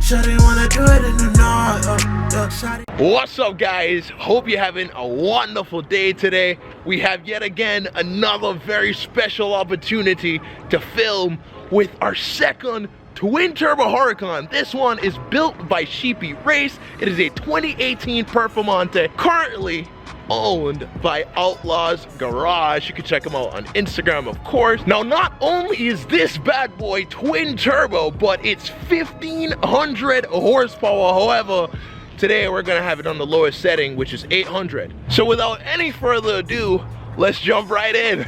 Shawty wanna do it in the north. What's up, guys? Hope you're having a wonderful day today. We have yet again another very special opportunity to film with our second twin turbo Huracan. This one is built by SheepeyRace. It is a 2018 Performante, currently owned by Outlaws Garage. You can check them out on Instagram, of course. Now, not only is this bad boy twin turbo, but it's 1500 horsepower. However, today we're gonna have it on the lowest setting, which is 800. So without any further ado, let's jump right in.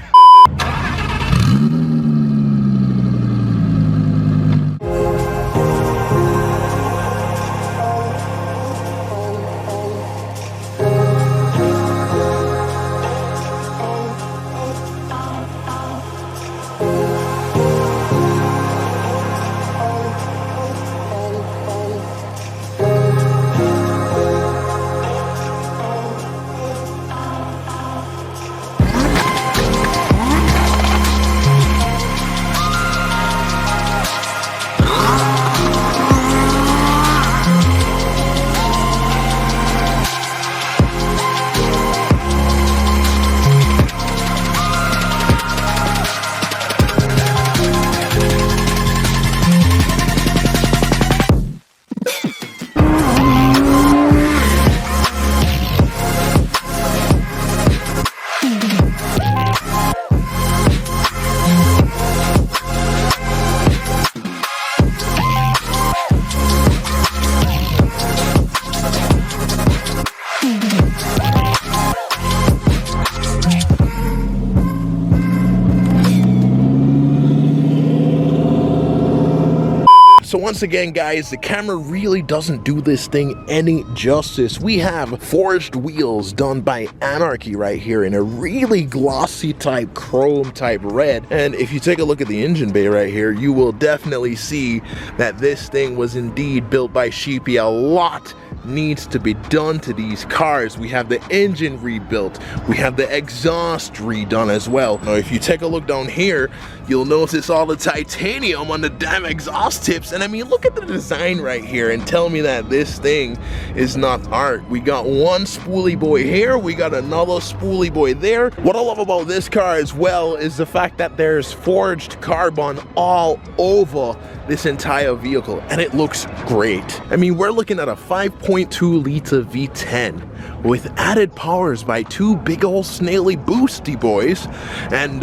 So once again, guys, the camera really doesn't do this thing any justice. We have forged wheels done by Anarchy right here in a really glossy type, chrome type red. And if you take a look at the engine bay right here, you will definitely see that this thing was indeed built by Sheepey. A lot needs to be done to these cars. We have the engine rebuilt, we have the exhaust redone as well. Now if you take a look down here, you'll notice all the titanium on the damn exhaust tips. And I mean, look at the design right here and tell me that this thing is not art. We got one spoolie boy here, we got another spoolie boy there. What I love about this car as well is the fact that there's forged carbon all over this entire vehicle, and it looks great. I mean, we're looking at a 5.2 liter V10 with added powers by two big old snaily boosty boys, and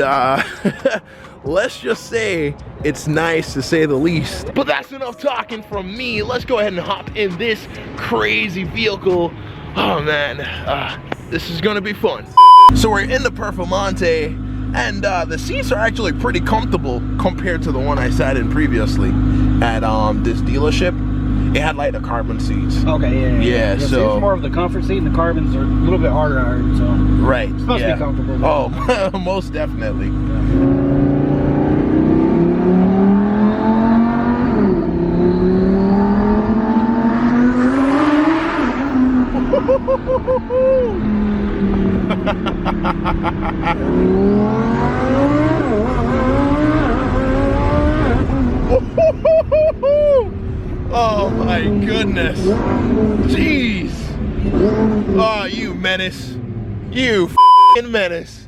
let's just say it's nice to say the least. But that's enough talking from me. Let's go ahead and hop in this crazy vehicle. Oh man, this is gonna be fun. So we're in the Performante, and the seats are actually pretty comfortable compared to the one I sat in previously at this dealership. It had like the carbon seats. Okay, yeah. So it's more of the comfort seat, and the carbons are a little bit harder, so right. It's supposed to be comfortable. Oh, most definitely. Oh my goodness. Jeez. Oh, you menace. You f***ing menace.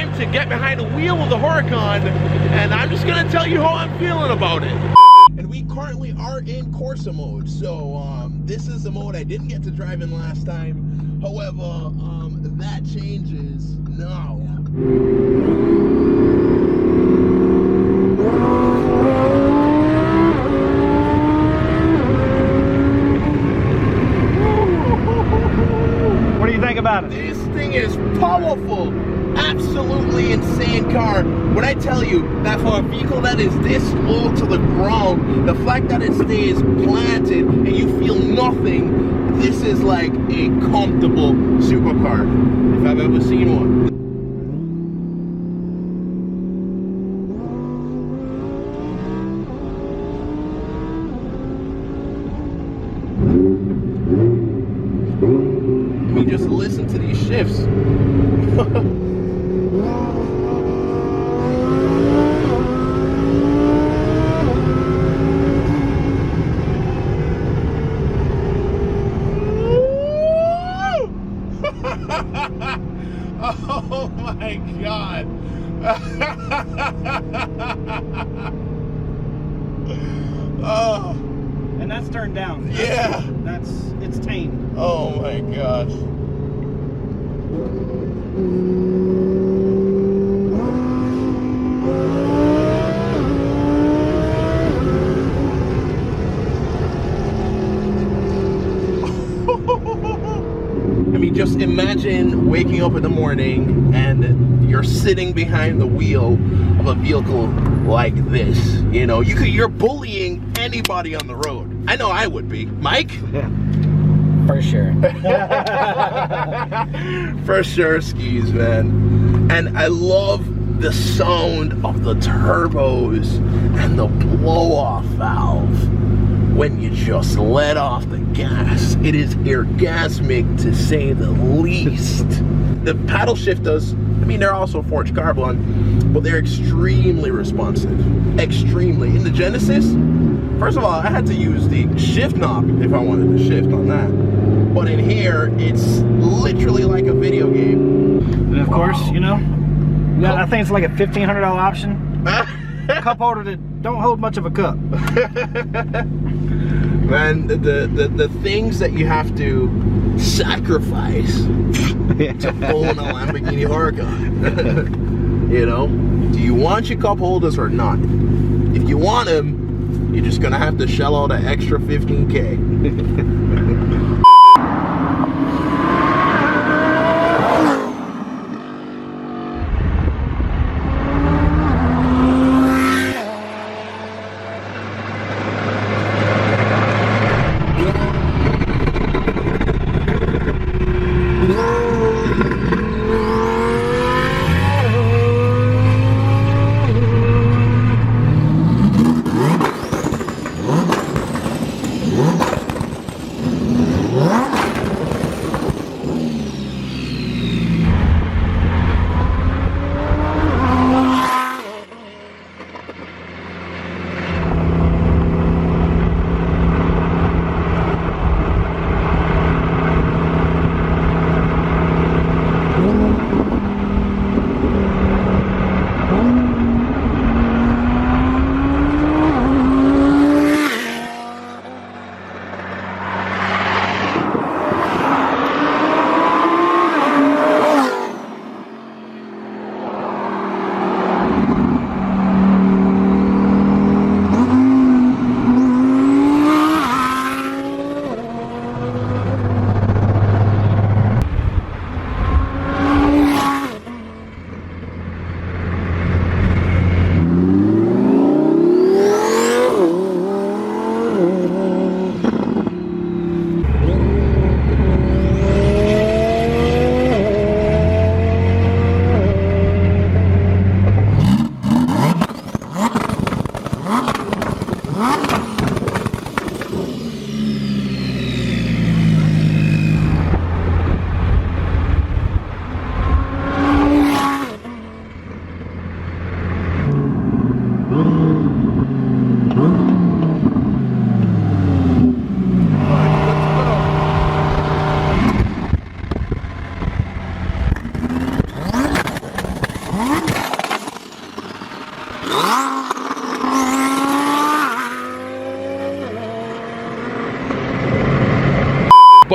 time to get behind the wheel of the Huracan, and I'm just gonna tell you how I'm feeling about it. And we currently are in Corsa mode, so this is the mode I didn't get to drive in last time. However, that changes now. What do you think about it? This thing is powerful. Absolutely insane car. When I tell you that for a vehicle that is this low to the ground, the fact that it stays planted and you feel nothing, this is like a comfortable supercar if I've ever seen one. Let me just listen to these shifts. Oh my God. Oh. And that's turned down. Yeah. It's tame. Oh my gosh. I mean, just imagine waking up in the morning and you're sitting behind the wheel of a vehicle like this. You know, you're bullying anybody on the road. I know I would be. Mike? Yeah. For sure. For sure, skis, man. And I love the sound of the turbos and the blow-off valve when you just let off the gas. It is orgasmic, to say the least. The paddle shifters, I mean, they're also forged carbon, but they're extremely responsive. Extremely. In the Genesis, first of all, I had to use the shift knob if I wanted to shift on that. But in here, it's literally like a video game. And of course, you know, yeah, I think it's like a $1,500 option. Cup holder that don't hold much of a cup. Man, the things that you have to sacrifice to own a Lamborghini Huracan. You know, do you want your cup holders or not? If you want them, you're just gonna have to shell out an extra $15K.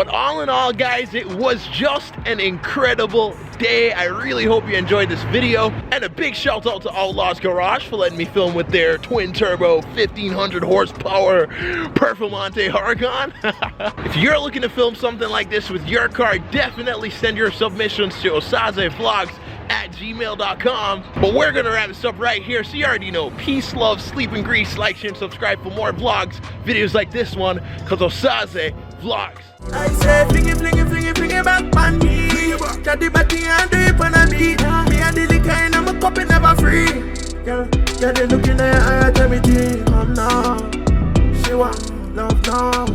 But all in all, guys, it was just an incredible day. I really hope you enjoyed this video, and a big shout out to Outlaws Garage for letting me film with their twin turbo 1500 horsepower Performante Huracan. If you're looking to film something like this with your car, definitely send your submissions to osazevlogs@gmail.com. But we're gonna wrap this up right here, so you already know. Peace, love, sleep, and grease. Like, share, and subscribe for more vlogs, videos like this one, cause Osaze Vlogs. I say flingy, flingy, flingy, flingy back on me. Chat the batty and do it on a beat. Me and the liquor and I'm a cup and never free. Girl, they looking at your eye, tell me, come now. She want love now.